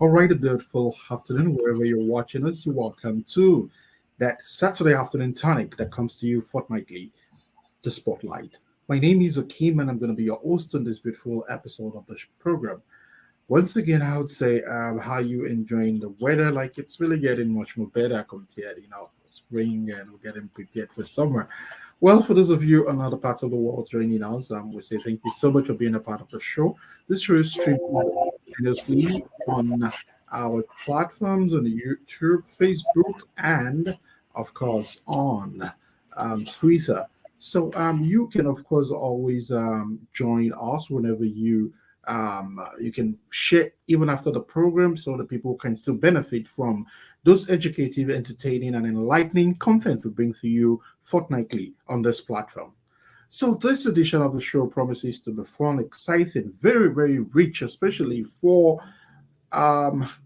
All right, a beautiful afternoon, wherever you're watching us. You're welcome to that Saturday afternoon tonic that comes to you fortnightly, the Spotlight. My name is Akeem, and I'm going to be your host on this beautiful episode of the program. Once again, I would say, how you enjoying the weather? Like it's really getting much more better compared, spring, and we're getting prepared for summer. Well, for those of you on other parts of the world joining us, we say thank you so much for being a part of the show. This show is streamed continuously on our platforms on YouTube, Facebook, and of course on Twitter. So you can of course always join us whenever you can share even after the program so that people can still benefit from those educative, entertaining, and enlightening contents we bring to you fortnightly on this platform. So this edition of the show promises to be fun, exciting, very, very rich, especially for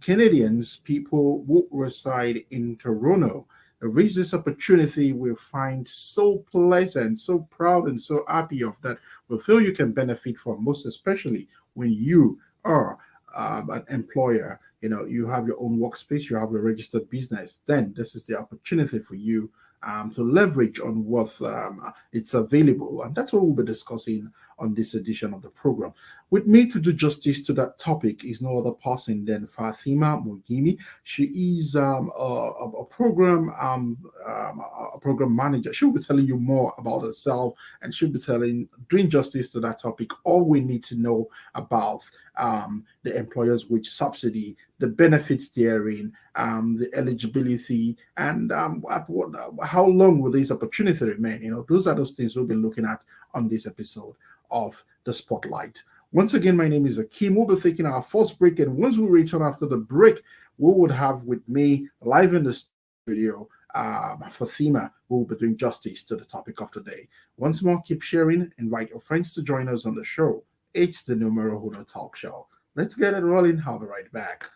Canadians, people who reside in Toronto. Reach this opportunity we find so pleasant, so proud, and so happy of that. We feel you can benefit from, most especially when you are an employer. You have your own workspace, you have a registered business. Then this is the opportunity for you to leverage on what it's available, and that's what we'll be discussing on this edition of the program. With me to do justice to that topic is no other person than Fatima Mugimi. She is a program a program manager. She'll be telling you more about herself, and she'll be doing justice to that topic. All we need to know about the employer's wage subsidy, the benefits therein, the eligibility, and how long will this opportunity remain? Those are those things we'll be looking at on this episode of the Spotlight. Once again, my name is Akeem. We'll be taking our first break, and once we return after the break, we would have with me live in the studio Fatima, who will be doing justice to the topic of today. Once more, keep sharing. Invite your friends to join us on the show. It's the Numero Uno Talk Show. Let's get it rolling. I'll be right back.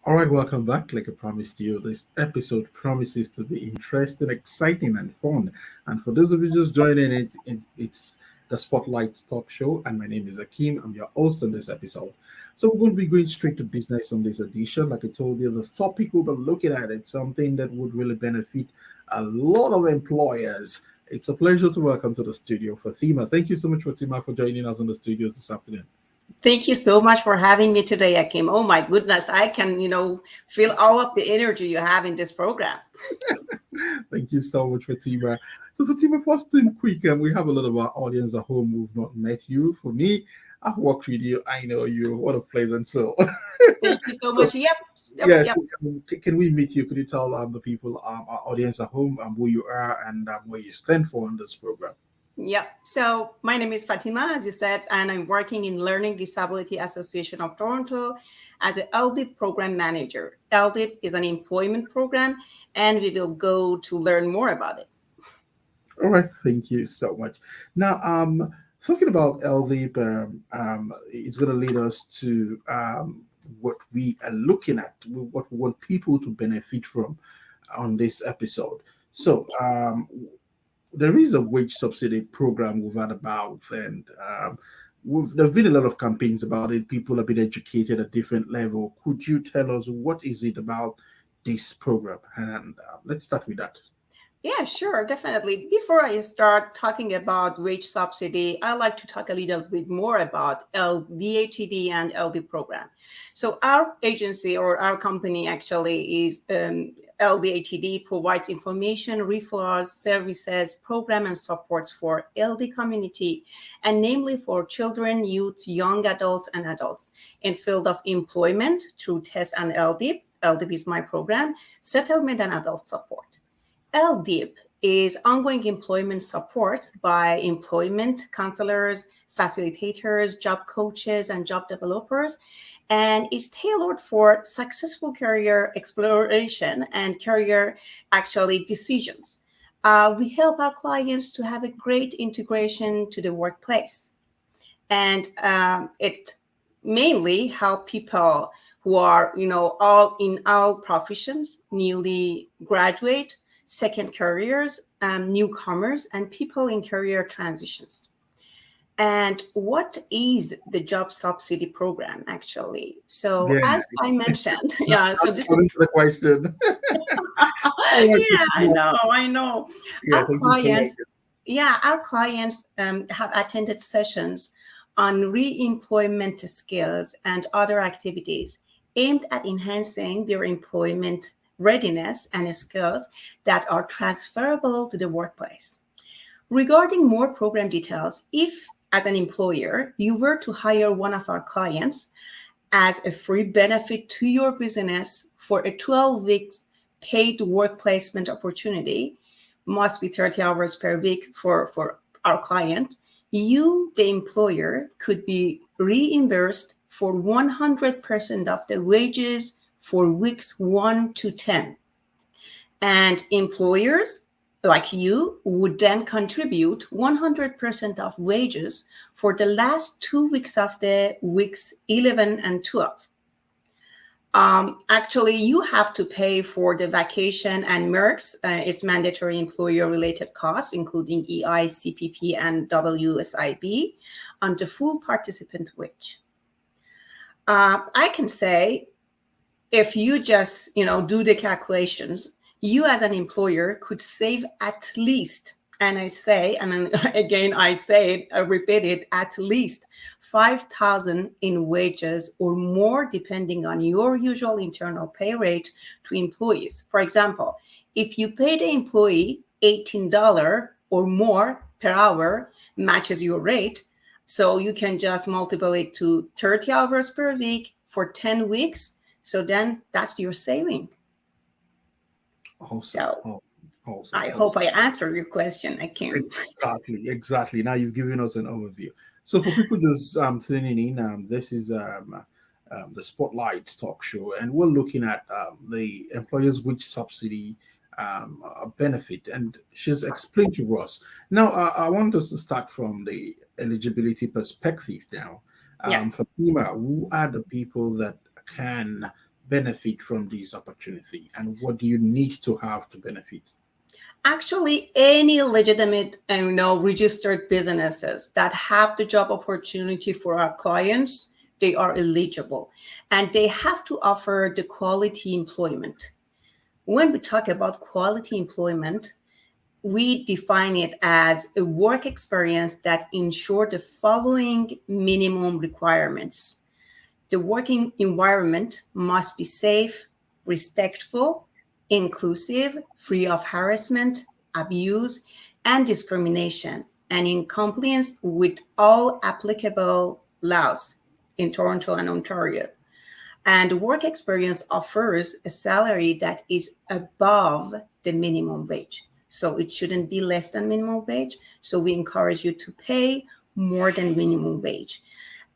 All right, welcome back. Like I promised you, this episode promises to be interesting, exciting, and fun. And for those of you just joining it's the Spotlight Talk Show, and my name is Akeem. I'm your host on this episode. So we're going to be going straight to business on this edition. Like I told you, the topic we'll be looking at it's something that would really benefit a lot of employers. It's a pleasure to welcome to the studio Fatima. Thank you so much, Fatima, for joining us on the studios this afternoon. Thank you so much for having me today, Akim. Oh my goodness, I can, feel all of the energy you have in this program. Thank you so much, Fatima. So, Fatima, first thing quick, and we have a lot of our audience at home who've not met you. For me, I've worked with you. I know you. What a pleasant soul. Thank you so So, much. Yep, yep, yes, yep. can we meet you? Could you tell the people, our audience at home, who you are and where you stand for in this program? Yep. So my name is Fatima, as you said, and I'm working in Learning Disability Association of Toronto as an LDIP program manager. LDIP is an employment program, and we will go to learn more about it. All right, thank you so much. Now, talking about LV, it's going to lead us to what we are looking at, what we want people to benefit from on this episode. So, there is a wage subsidy program we've had about, and there've been a lot of campaigns about it. People have been educated at different level. Could you tell us what is it about this program? And let's start with that. Yeah, sure, definitely. Before I start talking about wage subsidy, I like to talk a little bit more about LDHED and LD program. So our agency or our company actually is LDHED provides information, referrals, services, program and supports for LD community, and namely for children, youth, young adults, and adults in field of employment through TESS and LDIP. LDIP is my program, settlement and adult support. LDIP is ongoing employment support by employment counselors, facilitators, job coaches, and job developers, and is tailored for successful career exploration and career actually decisions. We help our clients to have a great integration to the workplace. And it mainly help people who are, all in all professions, newly graduate, second careers, newcomers, and people in career transitions. And what is the job subsidy program actually? So, Yeah, as I mentioned, yeah, so this is, according to the question. All right, yeah, I know. yeah, Our thank you so much. clients, yeah, our clients have attended sessions on re-employment skills and other activities aimed at enhancing their employment readiness and skills that are transferable to the workplace. Regarding more program details, if as an employer you were to hire one of our clients as a free benefit to your business for a 12 weeks paid work placement opportunity, must be 30 hours per week for our client, you, the employer, could be reimbursed for 100% of the wages for weeks 1 to 10. And employers like you would then contribute 100% of wages for the last 2 weeks of the weeks 11 and 12. Actually, you have to pay for the vacation and MERCs. It's mandatory employer related costs, including EI, CPP, and WSIB, on the full participant wage. I can say if you just do the calculations, you as an employer could save at least, and I say, and then again I say it, I repeat it, at least 5,000 in wages or more, depending on your usual internal pay rate to employees. For example, if you pay the employee $18 or more per hour, matches your rate, so you can just multiply it to 30 hours per week for 10 weeks. So then that's your saving. Awesome. So Oh, awesome. I hope I Awesome. answered your question, Akim. Exactly. Exactly. Now you've given us an overview. So for people just tuning in, this is the Spotlight Talk Show, and we're looking at the employer's wage subsidy benefit, and she's explained to us. Now, I want us to start from the eligibility perspective. Now, Yeah. for FEMA, who are the people that can benefit from this opportunity, and what do you need to have to benefit? Actually, any legitimate and registered businesses that have the job opportunity for our clients, they are eligible, and they have to offer the quality employment. When we talk about quality employment, we define it as a work experience that ensure the following minimum requirements. The working environment must be safe, respectful, inclusive, free of harassment, abuse, and discrimination, and in compliance with all applicable laws in Toronto and Ontario. And work experience offers a salary that is above the minimum wage. So it shouldn't be less than minimum wage. So we encourage you to pay more than minimum wage.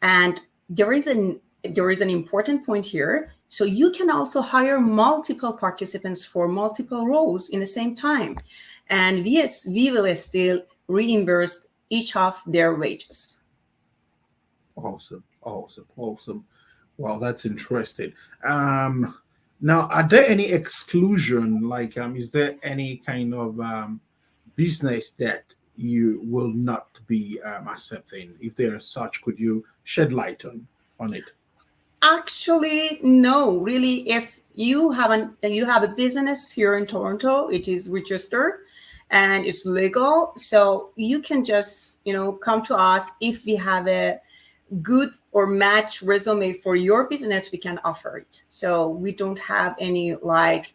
And there is an important point here. So you can also hire multiple participants for multiple roles in the same time. And we will still reimburse each of their wages. Awesome, awesome, awesome. Well, that's interesting. Um, Now, are there any exclusion? Like, is there any kind of business that you will not be accepting? If there is such, could you shed light on it? Actually, no, really. If you have a business here in Toronto, it is registered and it's legal. So you can just, come to us. If we have a good or match resume for your business, we can offer it. So we don't have any, like,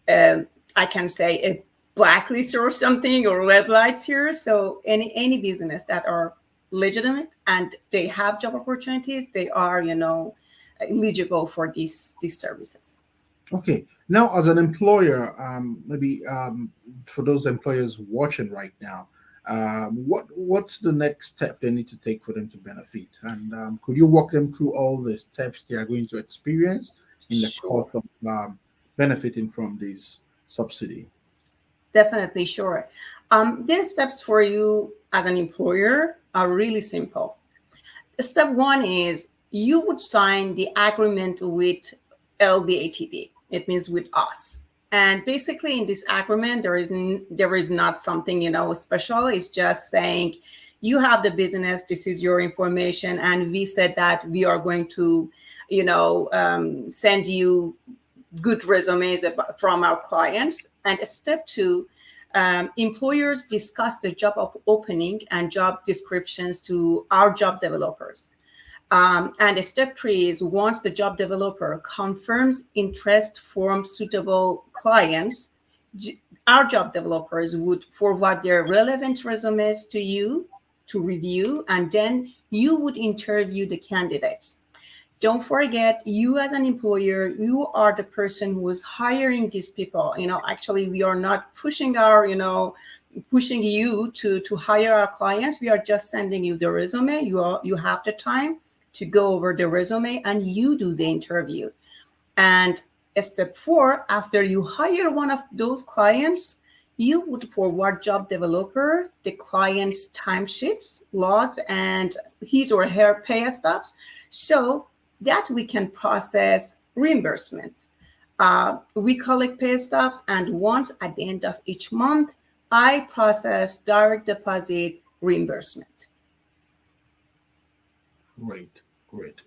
I can say, a blacklist or something, or red lights here. So any business that are legitimate and they have job opportunities, they are, eligible for these services. Okay. Now, as an employer, maybe for those employers watching right now, what's the next step they need to take for them to benefit? And could you walk them through all the steps they are going to experience in the Sure. course of benefiting from this subsidy? Definitely, sure. These steps for you as an employer are really simple. Step one is you would sign the agreement with LDATD. It means with us. And basically, in this agreement, there is not something special. It's just saying you have the business. This is your information, and we said that we are going to, send you good resumes from our clients. And step two, employers discuss the job of opening and job descriptions to our job developers. And step three is once the job developer confirms interest from suitable clients, our job developers would forward their relevant resumes to you to review, and then you would interview the candidates. Don't forget, you as an employer, you are the person who is hiring these people. Actually, we are not pushing you to hire our clients. We are just sending you the resume. You have the time to go over the resume and you do the interview. And step four, after you hire one of those clients, you would forward job developer the client's timesheets, logs, and his or her pay stubs, so that we can process reimbursements. We collect pay stubs, and once at the end of each month, I process direct deposit reimbursement. Great, great.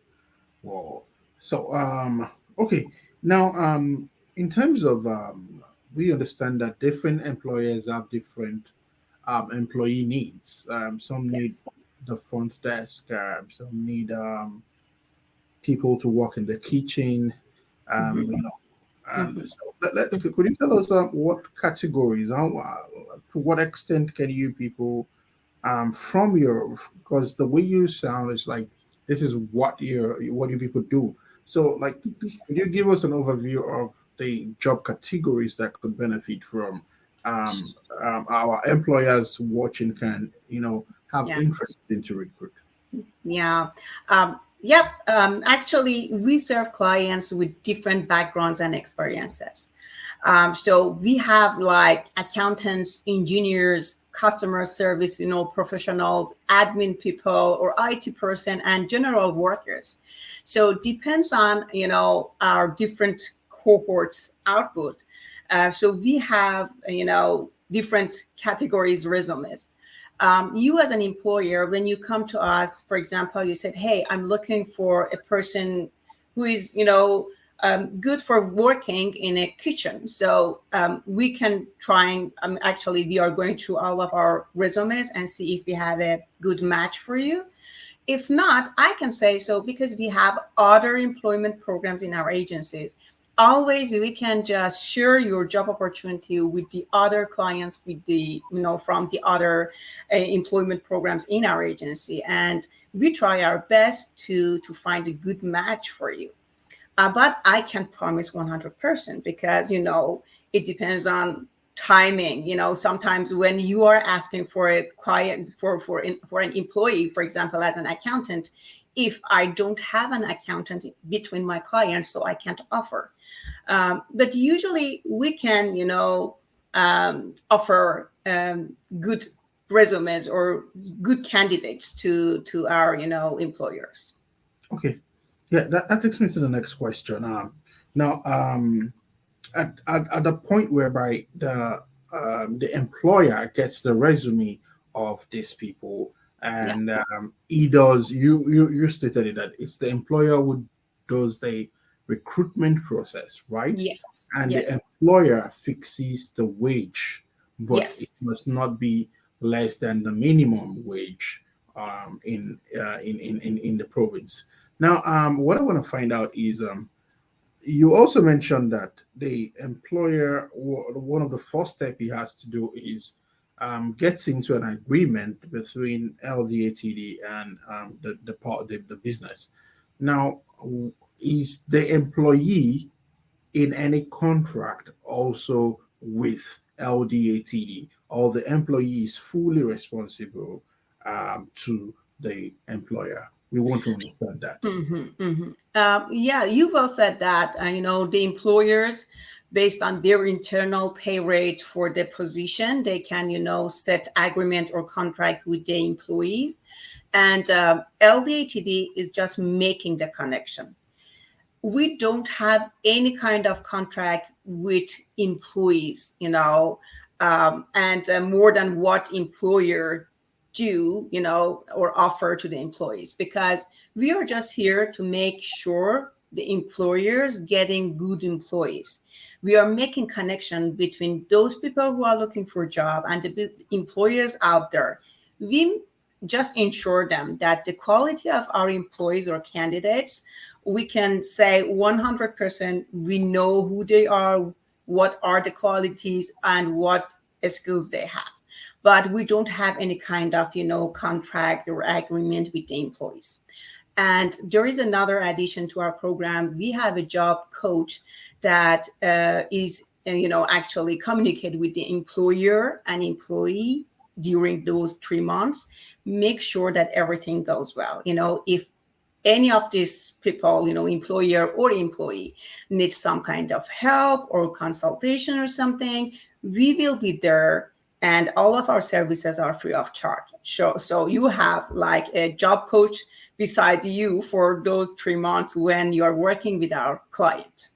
Wow. So, okay. Now, in terms of, we understand that different employers have different employee needs. Some need Yes. the front desk. Some need people to work in the kitchen. Mhm, You know, and mhm. so, could you tell us what categories? To what extent can you people from your, because the way you sound is like this is what you people do. So like could you give us an overview of the job categories that could benefit from our employers watching can have Yeah. interest into recruit. Yeah. Yep. Actually, we serve clients with different backgrounds and experiences. So we have like accountants, engineers, customer service, professionals, admin people, or IT person, and general workers. So depends on our different cohorts output. So we have different categories resumes. You as an employer, when you come to us, for example, you said, hey, I'm looking for a person who is good for working in a kitchen. So we can try and actually we are going through all of our resumes and see if we have a good match for you. If not, I can say so because we have other employment programs in our agencies. Always we can just share your job opportunity with the other clients, with from the other employment programs in our agency, and we try our best to find a good match for you. But I can't promise 100% because it depends on timing. Sometimes when you are asking for a client for an employee, for example, as an accountant, if I don't have an accountant between my clients, so I can't offer. But usually we can, offer good resumes or good candidates to our, employers. Okay, yeah, that takes me to the next question. Now, at the point whereby the employer gets the resume of these people, Yeah. and he does, you stated it, that it's the employer who does the recruitment process, right? Yes. And the Yes. employer fixes the wage, but it Yes. must not be less than the minimum wage in the province. Now, what I want to find out is you also mentioned that the employer, one of the first step he has to do is gets into an agreement between LDATD and the business. Now, is the employee in any contract also with LDATD, or the employee is fully responsible to the employer? We want to understand that. Yeah, you well said that. The employers, based on their internal pay rate for the position. They can, set agreement or contract with the employees. And LDATD is just making the connection. We don't have any kind of contract with employees, and more than what employer do, or offer to the employees, because we are just here to make sure the employers getting good employees. We are making connection between those people who are looking for a job and the employers out there. We just ensure them that the quality of our employees or candidates, we can say 100% we know who they are, what are the qualities, and what skills they have. But we don't have any kind of, contract or agreement with the employees. And there is another addition to our program. We have a job coach that is, actually communicate with the employer and employee during those 3 months, make sure that everything goes well. If any of these people, employer or employee, needs some kind of help or consultation or something, we will be there. And all of our services are free of charge. So you have like a job coach beside you for those 3 months when you're working with our client.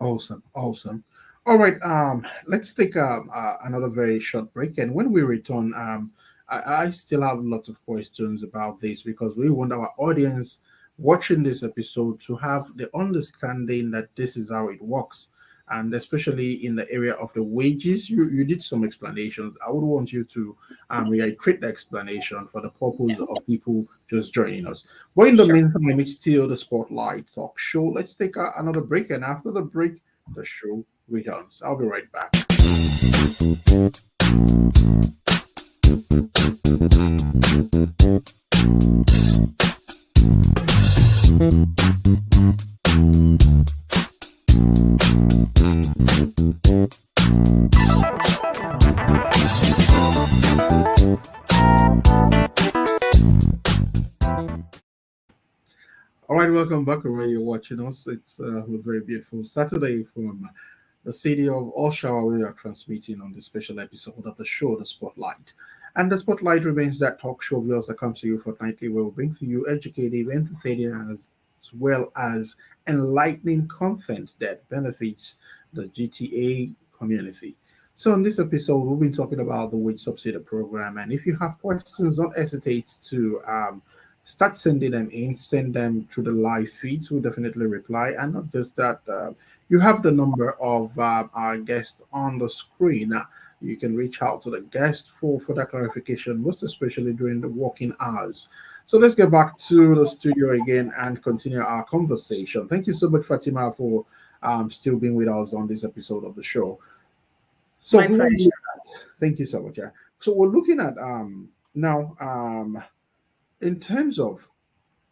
Awesome, awesome. All right, let's take another very short break, and when we return, I still have lots of questions about this because we want our audience watching this episode to have the understanding that this is how it works, and especially in the area of the wages, you did some explanations. I would want you to reiterate the explanation for the purpose of people just joining us. But in the Sure. meantime, it's still the Spotlight Talk Show. Let's take another break, and after the break, the show returns. I'll be right back. All right, welcome back wherever you're watching us. It's a very beautiful Saturday from the city of Oshawa. We are transmitting on this special episode of the show, The Spotlight. And the Spotlight remains that talk show of yours that comes to you fortnightly, where we bring to you educative, entertaining, as well as enlightening content that benefits the GTA community. So, in this episode, we've been talking about the wage subsidy program. And if you have questions, don't hesitate to start sending them in, send them through the live feeds. We'll definitely reply. And not just that, you have the number of our guest on the screen. You can reach out to the guest for that clarification, most especially during the working hours. So let's get back to the studio again and continue our conversation. Thank you so much, Fatima, for still being with us on this episode of the show. So My pleasure. thank you so much. Yeah. So we're looking at now in terms of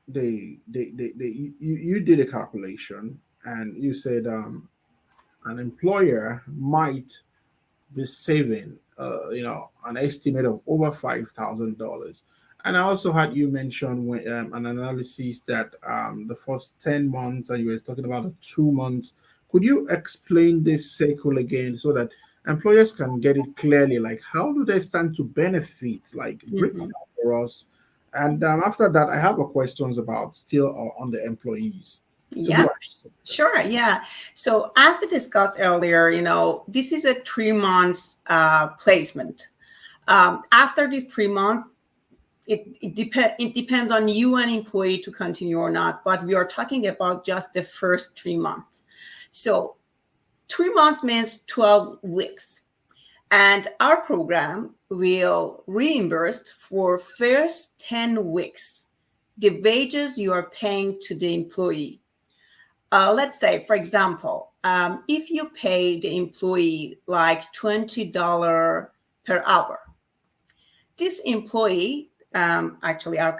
you did a calculation and you said an employer might be saving an estimate of over $5,000. And I also had you mention when, an analysis that the first 10 months, and you were talking about the 2 months. Could you explain this cycle again so that employers can get it clearly? Like, how do they stand to benefit? Like, break it Mhm. down for us. And after that, I have a questions about still on the employees. So go Yeah, ahead. sure. Yeah. So as we discussed earlier, this is a 3 months placement. After these 3 months, it depends on you and employee to continue or not. But we are talking about just the first 3 months. So 3 months means 12 weeks. And our program will reimburse for first 10 weeks the wages you are paying to the employee. Let's say, for example, if you pay the employee like $20 per hour, this employee, actually our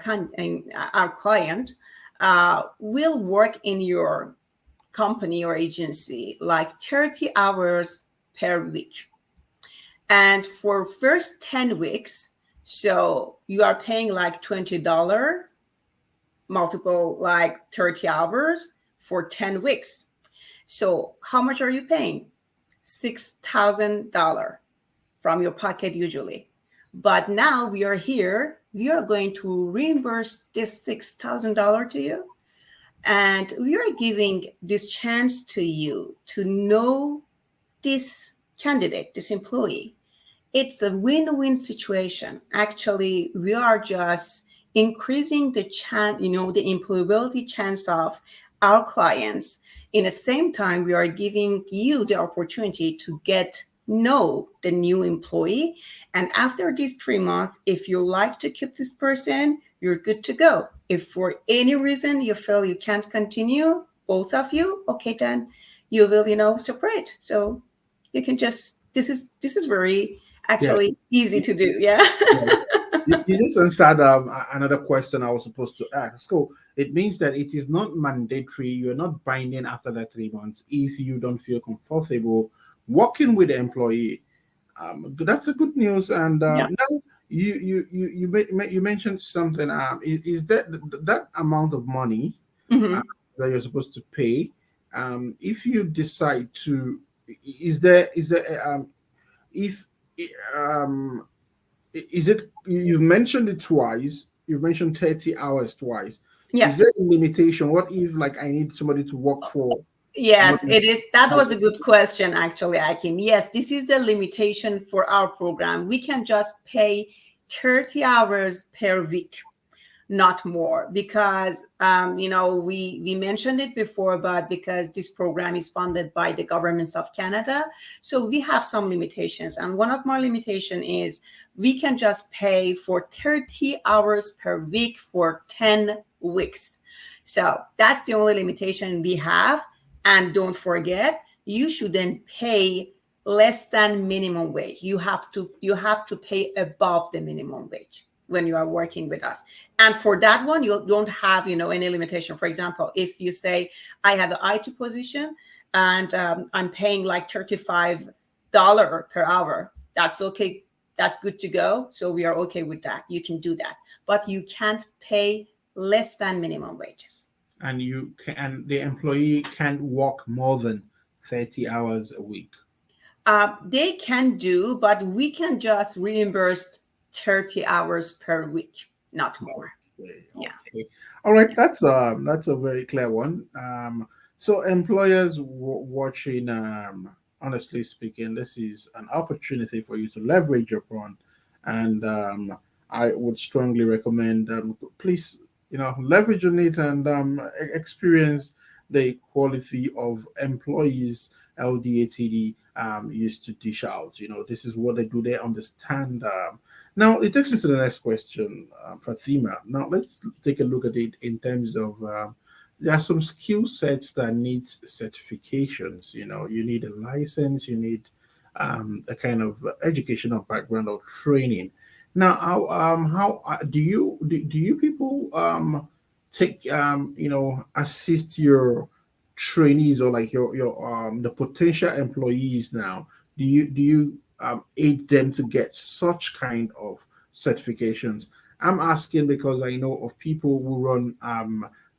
client, will work in your company or agency like 30 hours per week. And for first 10 weeks, so you are paying like $20 multiple like 30 hours for 10 weeks. So how much are you paying? $6,000 from your pocket usually. But now we are here, we are going to reimburse this $6,000 to you. And we are giving this chance to you to know this candidate, this employee. It's a win-win situation. Actually, we are just increasing the chance, the employability chance of our clients. In the same time, we are giving you the opportunity to get know the new employee. And after these 3 months, if you like to keep this person, you're good to go. If for any reason you feel you can't continue, both of you, okay, then you will, separate. So you can just this is very Yes. actually easy to do. Yeah. Yes. You just answered another question I was supposed to ask. So it means that it is not mandatory. You're not binding after that 3 months if you don't feel comfortable working with the employee. That's a good news. And Yeah. now you mentioned something. Is that amount of money uh, Hmm. that you're supposed to pay? If you decide to, is there if um is it, you've mentioned it twice, you've mentioned 30 hours twice, Yeah. is there a limitation? What if like I need somebody to work for more Yes, than it is. That was a 5 good question, actually, Akim. Yes, this is the limitation for our program. We can just pay 30 hours per week, not more, because we mentioned it before, but because this program is funded by the governments of Canada, so we have some limitations. And one of my limitation is we can just pay for 30 hours per week for 10 weeks. So that's the only limitation we have. And don't forget, you shouldn't pay less than minimum wage. You have to pay above the minimum wage when you are working with us. And for that one, you don't have any limitation. For example, if you say I have an IT position and I'm paying like $35 per hour, that's okay. That's good to go. So we are okay with that. You can do that, but you can't pay less than minimum wages. and you can, and the employee can't work more than 30 hours a week? They can do, but we can just reimburse 30 hours per week, not more. Okay, Yeah. okay. All right, that's a very clear one. So employers watching, honestly speaking, this is an opportunity for you to leverage upon, and I would strongly recommend, please, leverage on it and experience the quality of employees LDATD used to dish out. This is what they do. They understand. Now, it takes me to the next question, Fatima. Now, let's take a look at it in terms of there are some skill sets that need certifications. You need a license, you need a kind of educational background or training. Now, how do you people take assist your trainees or like your the potential employees now? Do you aid them to get such kind of certifications? I'm asking because I know of people who run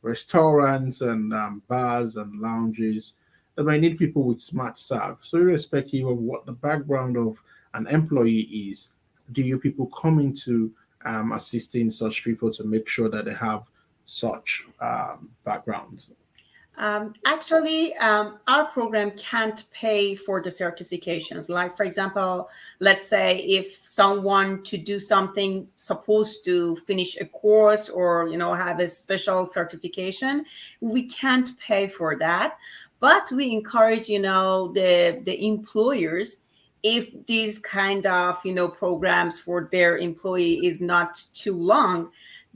restaurants and bars and lounges that might need people with smart staff. So, irrespective of what the background of an employee is, do you people come into assisting such people to make sure that they have such backgrounds? Actually, our program can't pay for the certifications. Like, for example, let's say if someone to do something supposed to finish a course or have a special certification, we can't pay for that. But we encourage the employers, if these kind of programs for their employee is not too long,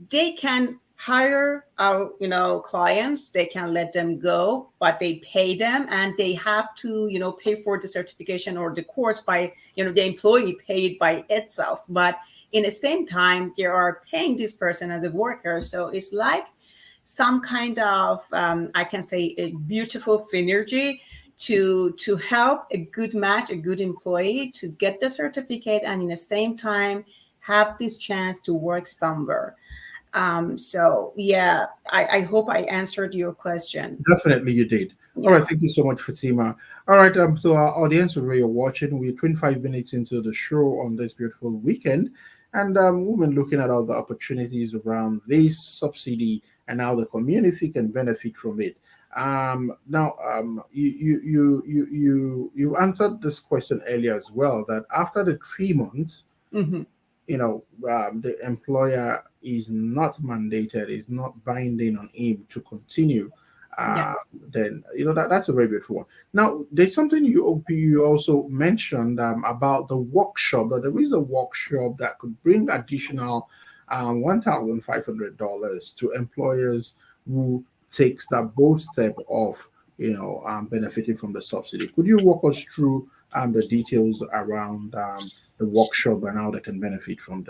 they can hire our clients, they can let them go, but they pay them and they have to pay for the certification or the course by the employee paid by itself. But in the same time, they are paying this person as a worker, so it's like some kind of I can say a beautiful synergy to help a good match, a good employee to get the certificate and in the same time have this chance to work somewhere. So yeah, I hope I answered your question. Definitely, you did. All right, Yeah. thank you so much, Fatima. All right, so our audience, where you're watching, we're 25 minutes into the show on this beautiful weekend, and we've been looking at all the opportunities around this subsidy and how the community can benefit from it. Now, you answered this question earlier as well. That after the 3 months, Hmm. the employer is not mandated, is not binding on him to continue. Yeah. Uh, then that's a very beautiful one. Now, there's something you also mentioned about the workshop. That there is a workshop that could bring additional $1,500 to employers who takes that bold step of benefiting from the subsidy. Could you walk us through the details around the workshop and how they can benefit from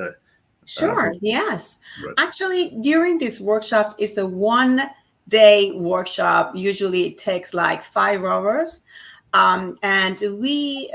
Sure. the Yes. right. Actually, during these workshops, it's a 1 day workshop. Usually, it takes like 5 hours, and we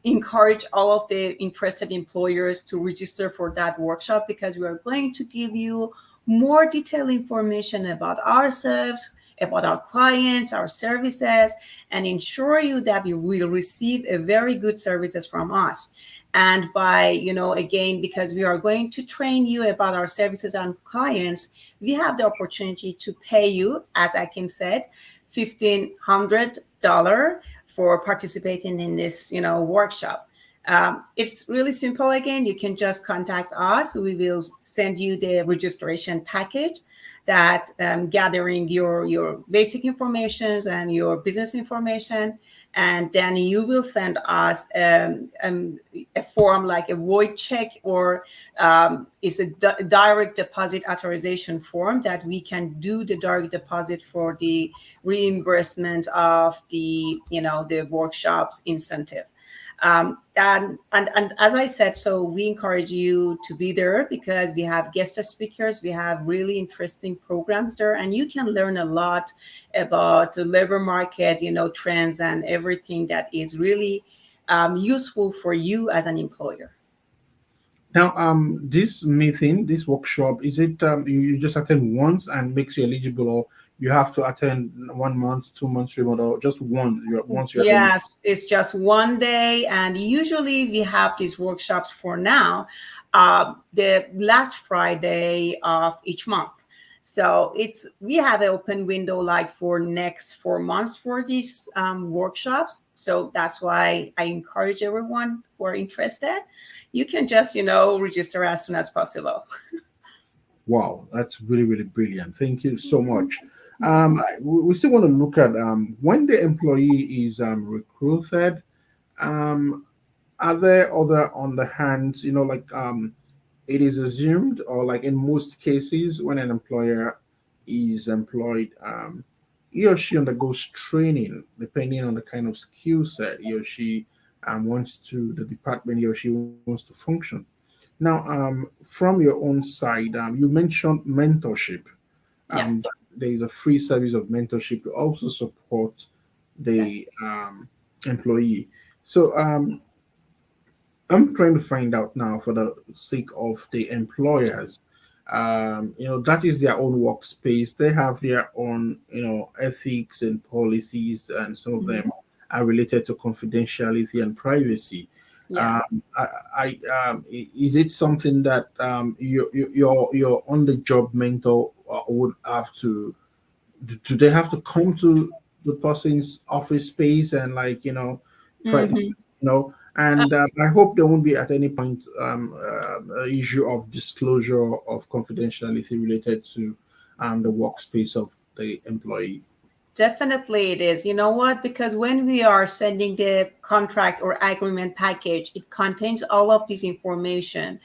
encourage all of the interested employers to register for that workshop because we are going to give you more detailed information about ourselves, about our clients, our services, and ensure you that you will receive a very good services from us. And by, again, because we are going to train you about our services and clients, we have the opportunity to pay you, as Akim said, $1,500 for participating in this workshop. It's really simple. Again, you can just contact us. We will send you the registration package that gathering your basic informations and your business information, and then you will send us a form like a void check, or it's a direct deposit authorization form that we can do the direct deposit for the reimbursement of the workshops incentive. And as I said, so we encourage you to be there because we have guest speakers, we have really interesting programs there, and you can learn a lot about the labor market, trends and everything that is really useful for you as an employer. Now, this meeting, this workshop, is it you just attend once and makes you eligible, or you have to attend 1 month, 2 months, 3 months, or just one? Once you're eligible. Yes, it's just 1 day, and usually we have these workshops for now, the last Friday of each month. So we have an open window like for next 4 months for these workshops. So that's why I encourage everyone who are interested. You can just register as soon as possible. Wow, that's really, really brilliant. Thank you so much. We still want to look at when the employee is recruited. Um, are there other on the hands? Like it is assumed, or like in most cases, when an employer is employed, he or she undergoes training depending on the kind of skill set he or she wants to the department he or she wants to function. Now, from your own side, you mentioned mentorship. Yeah. There is a free service of mentorship to also support Yeah. the employee. So, I'm trying to find out now for the sake of the employers. That is their own workspace. They have their own, ethics and policies, and some of Mhm. them are related to confidentiality and privacy. Yeah. Um, I, is it something that your on the job mentor would have to? Do they have to come to the person's office space and try Hmm. and I hope there won't be at any point issue of disclosure of confidentiality related to the workspace of the employee. Definitely it is. You know what? Because when we are sending the contract or agreement package, it contains all of this information.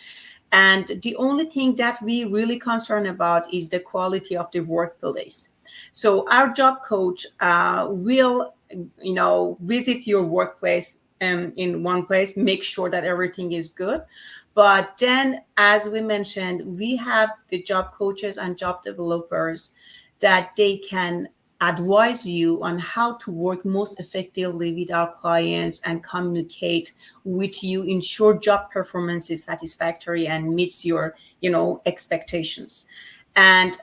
And the only thing that we really concern about is the quality of the workplace. So our job coach will, visit your workplace in one place, make sure that everything is good. But then, as we mentioned, we have the job coaches and job developers that they can advise you on how to work most effectively with our clients and communicate with you, ensure job performance is satisfactory and meets your, expectations. And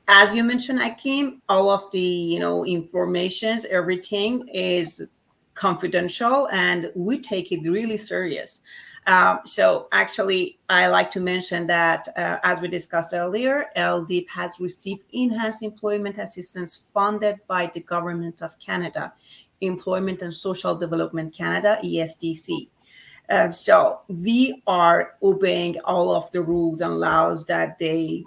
as you mentioned, Akim, all of the, informations, everything is confidential and we take it really serious. So actually, I like to mention that, as we discussed earlier, LDIP has received enhanced employment assistance funded by the Government of Canada, Employment and Social Development Canada, ESDC. So we are obeying all of the rules and laws that they,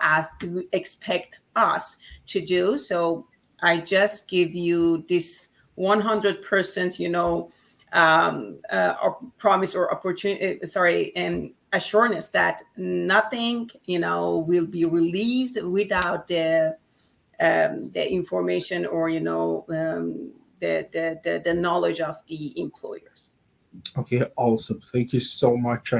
as expect us to do. So I just give you this 100%, or promise or opportunity, sorry, and assurance that nothing, will be released without the information or, the knowledge of the employers. Okay, awesome. Thank you so much.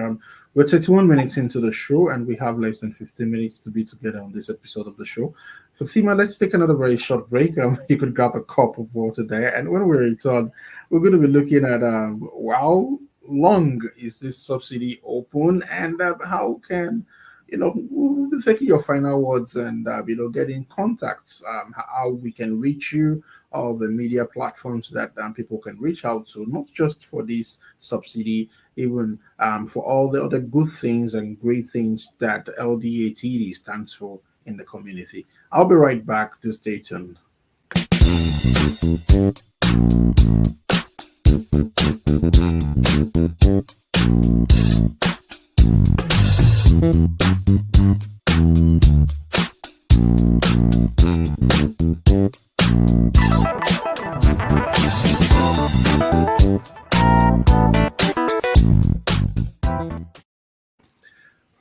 We're 31 minutes into the show, and we have less than 15 minutes to be together on this episode of the show. Fatima, let's take another very short break. You could grab a cup of water there, and when we return, we're going to be looking at how long is this subsidy open, and how can we'll be taking your final words and getting contacts, how we can reach you, all the media platforms that people can reach out to, not just for this subsidy, even for all the other good things and great things that LDATD stands for in the community. I'll be right back. To stay tuned.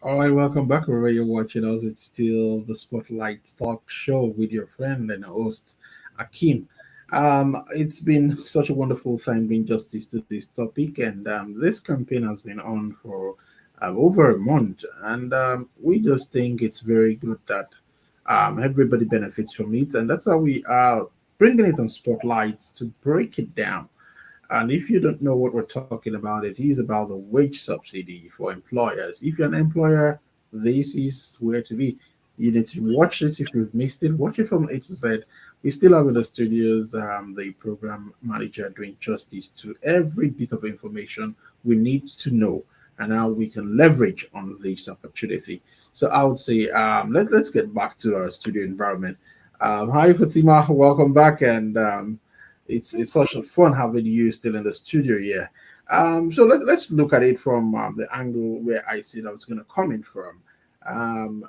All right, welcome back. Wherever you're watching us, it's still the Spotlight Talk Show with your friend and host, Akim. It's been such a wonderful time being justice to this topic, and this campaign has been on for over a month, and we just think it's very good that everybody benefits from it, and that's why we are bringing it on Spotlight to break it down. And if you don't know what we're talking about, it is about the wage subsidy for employers. If you're an employer, this is where to be. You need to watch it. If you've missed it, watch it from A to Z. We still have in the studios the program manager doing justice to every bit of information we need to know and how we can leverage on this opportunity. So I would say let's get back to our studio environment. Hi, Fatima. Welcome back. And it's such a fun having you still in the studio here. So let's look at it from the angle where I see that it's going to come in from. Um,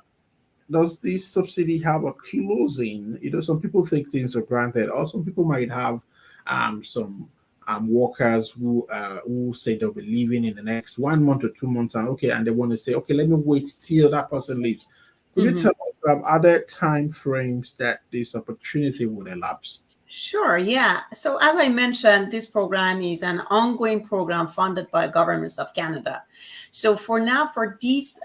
does this subsidy have a closing? Some people take things for granted, or some people might have some workers who say they'll be leaving in the next 1 month or 2 months, and okay, and they want to say, okay, let me wait till that person leaves. Could you Mhm. tell us other time frames that this opportunity would elapse? Sure, yeah. So as I mentioned, this program is an ongoing program funded by governments of Canada. So for now, for this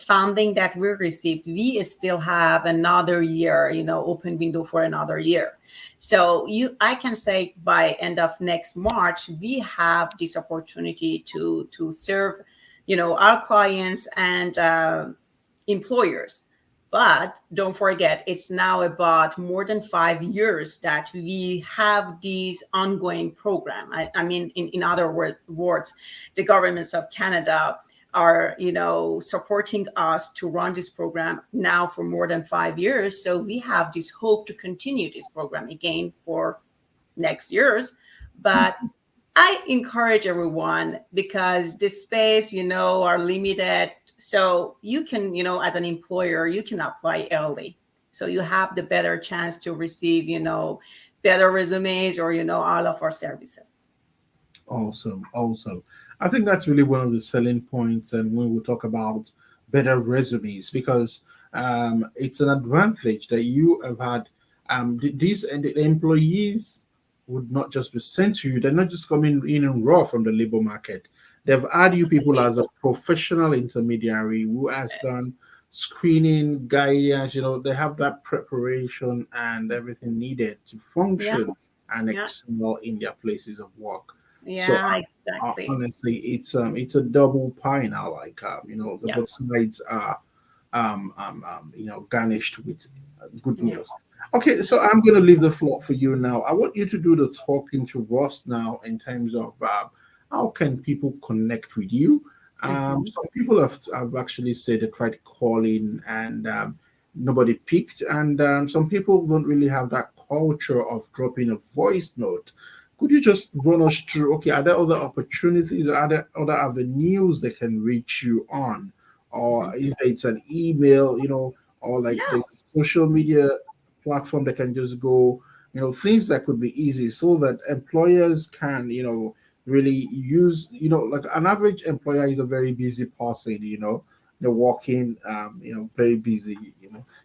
funding that we received, we still have another year, open window for another year. So I can say by end of next March, we have this opportunity to serve, our clients and employers. But don't forget, it's now about more than 5 years that we have these ongoing program. I mean, in other words, the governments of Canada are, supporting us to run this program now for more than 5 years. So we have this hope to continue this program again for next years. But I encourage everyone because the space, are limited. So you can, as an employer, you can apply early. So you have the better chance to receive, better resumes or, all of our services. Awesome, awesome. I think that's really one of the selling points, and when we talk about better resumes, because it's an advantage that you have had. These and the employees would not just be sent to you; they're not just coming in and raw from the labor market. They've had you people Exactly. as a professional intermediary who has done screening guidance, they have that preparation and everything needed to Yeah. function and Yeah. excel in their places of work. So Yeah. Exactly. honestly, it's a double pie now. Like the Yeah. both sides are garnished with good Yeah. news. Okay, so I'm going to leave the floor for you now. I want you to do the talking to Ross now in terms of how can people connect with you. Hmm. Some people have actually said they tried calling and nobody picked, and some people don't really have that culture of dropping a voice note. Could you just run us through? Okay, are there other opportunities? Are there other avenues they can reach you on? Or Hmm. if it's an email, or like Yeah. the social media platform, they can just go, things that could be easy so that employers can, really use, like an average employer is a very busy person, they're working, very busy,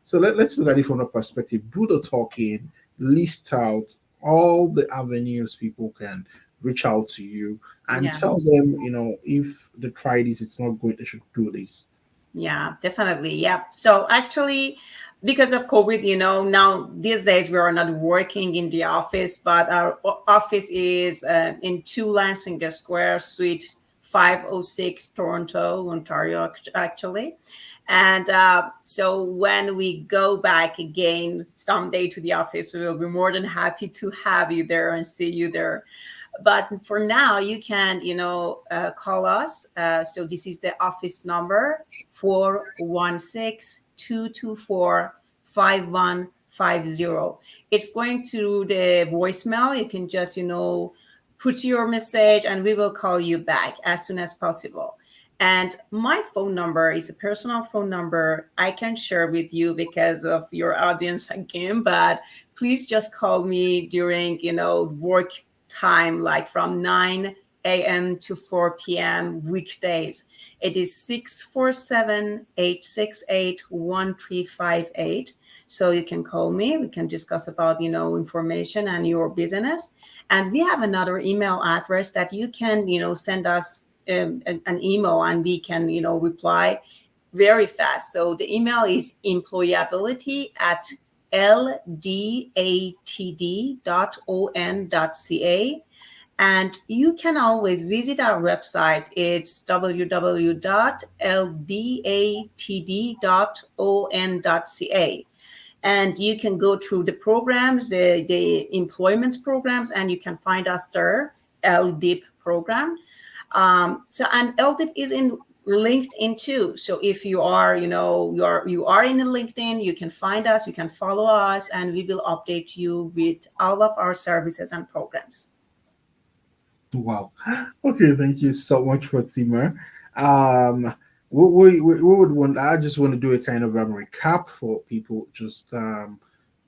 So let's look at it from a perspective. Do the talking, list out all the avenues people can reach out to you and Yeah. tell them, if they try this, it's not good, they should do this. Yeah, definitely. Yeah. So actually, because of COVID, now these days we are not working in the office, but our office is in 2 Lansing Square, Suite 506, Toronto, Ontario, actually. And so when we go back again someday to the office, we will be more than happy to have you there and see you there. But for now, you can, call us. So this is the office number 416-224-5150. It's going to the voicemail. You can just, put your message and we will call you back as soon as possible. And my phone number is a personal phone number I can share with you because of your audience again, but please just call me during, work time, like from 9 a.m. to 4 p.m. weekdays. It is 647-868-1358. So you can call me. We can discuss about, information and your business. And we have another email address that you can, send us an email and we can, reply very fast. So the email is employability@ldatd.on.ca. And you can always visit our website. It's www.ldatd.on.ca. And you can go through the programs, the employment programs, and you can find us there, LDIP program. So and LDIP is in LinkedIn too. So if you are, you are in LinkedIn, you can find us, you can follow us, and we will update you with all of our services and programs. Wow. Okay, thank you so much, Fatima. Um, we would want. I just want to do a kind of recap for people just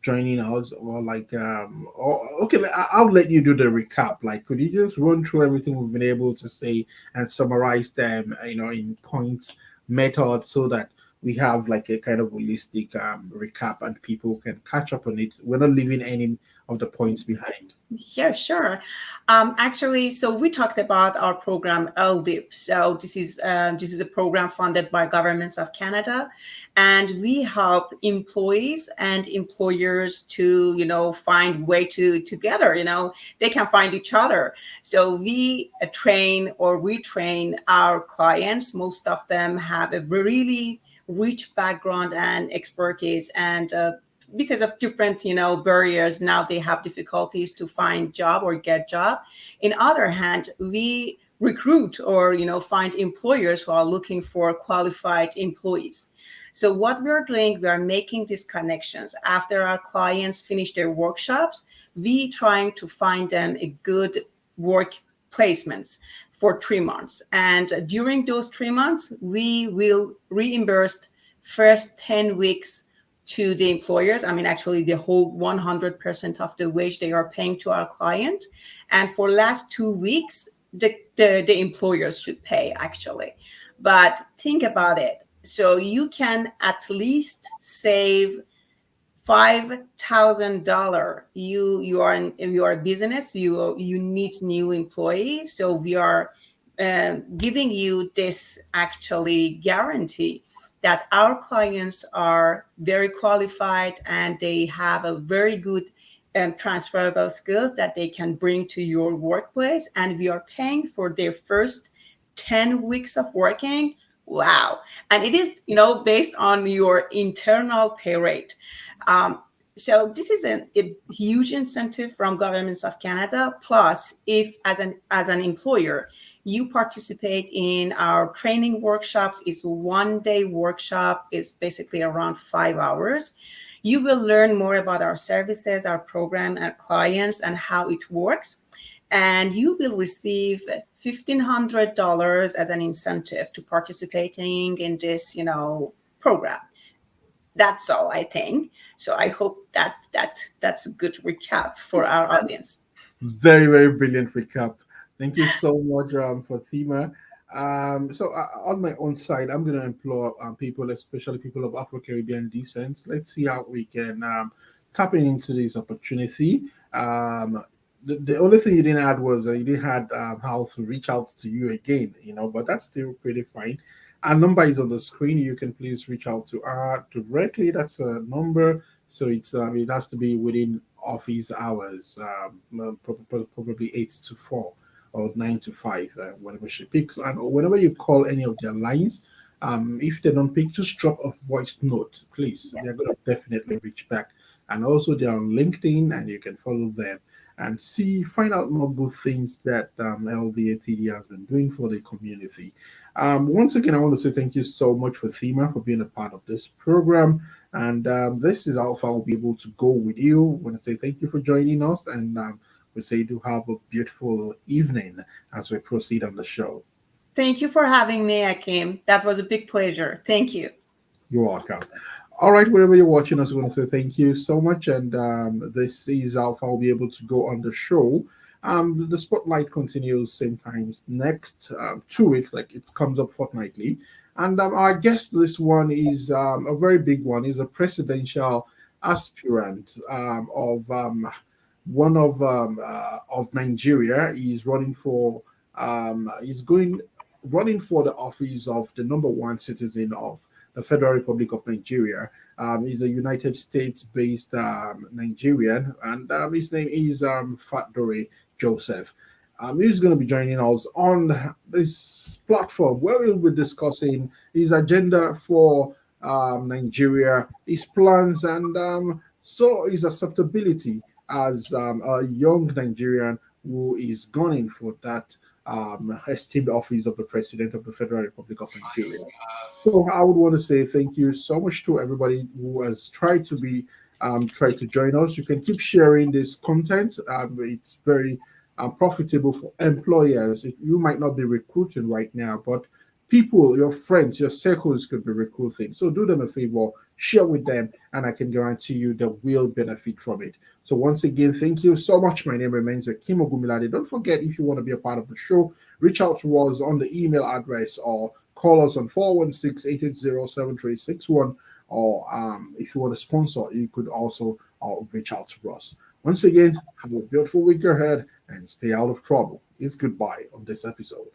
joining us, or like okay, I'll let you do the recap. Like, could you just run through everything we've been able to say and summarize them, in points, method, so that we have like a kind of holistic recap and people can catch up on it. We're not leaving any of the points behind. Yeah, sure. Actually, so we talked about our program LDIP. So this is a program funded by governments of Canada, and we help employees and employers to find way to together. They can find each other. So we train our clients. Most of them have a really rich background and expertise, and because of different barriers, now they have difficulties to find job or get job. In other hand, we recruit or find employers who are looking for qualified employees. So what we are doing, we are making these connections after our clients finish their workshops. We trying to find them a good work placements for 3 months, and during those 3 months we will reimburse first 10 weeks to the employers. I mean, actually, the whole 100% of the wage they are paying to our client. And for last 2 weeks, the employers should pay actually. But think about it. So you can at least save $5,000. You are a business. You need new employees. So we are giving you this actually guarantee that our clients are very qualified and they have a very good transferable skills that they can bring to your workplace, and we are paying for their first 10 weeks of working. Wow. And it is, based on your internal pay rate. um, so this is a huge incentive from governments of Canada. Plus, if as an employer you participate in our training workshops, it's 1 day workshop, is basically around 5 hours. You will learn more about our services, our program, our clients, and how it works. And you will receive $1,500 as an incentive to participating in this, program. That's all, I think. So I hope that's a good recap for our audience. Very, very brilliant recap. Thank you so much for Thema. On my own side, I'm going to implore people, especially people of Afro Caribbean descent, let's see how we can tap into this opportunity. The only thing you didn't add was you didn't add how to reach out to you again, but that's still pretty fine. Our number is on the screen. You can please reach out to her directly. That's a number. So it has to be within office hours, probably 8 to 4 or 9 to 5, whenever she picks, and whenever you call any of their lines. If they don't pick, just drop a voice note, please. They're going to definitely reach back. And also, they're on LinkedIn, and you can follow them and find out more good things that LVATD has been doing for the community. Once again, I want to say thank you so much for Thema for being a part of this program. And this is how far I'll be able to go with you. I want to say thank you for joining us, and we say do have a beautiful evening as we proceed on the show. Thank you for having me, Akim. That was a big pleasure. Thank you. You're welcome. All right, wherever you're watching us, we want to say thank you so much. And this is how far I'll be able to go on the show. The spotlight continues same times next 2 weeks, like it comes up fortnightly. And our guest this one is a very big one. He's a presidential aspirant of of Nigeria. He's running for running for the office of the number one citizen of the Federal Republic of Nigeria. He's a United States-based Nigerian, and his name is Fatdore Joseph. He's going to be joining us on this platform where we'll be discussing his agenda for Nigeria, his plans, and so his acceptability as a young Nigerian who is gunning for that esteemed office of the President of the Federal Republic of Nigeria. So I would want to say thank you so much to everybody who has tried to join us. You can keep sharing this content. It's very profitable for employers. You might not be recruiting right now, but people, your friends, your circles could be recruiting. So do them a favor, share with them, and I can guarantee you they will benefit from it. So once again, thank you so much. My name remains Akim Ogumilade. Don't forget, if you want to be a part of the show, reach out to us on the email address or call us on 416-880-7361. Or if you want to sponsor, you could also reach out to us. Once again, have a beautiful week ahead and stay out of trouble. It's goodbye on this episode.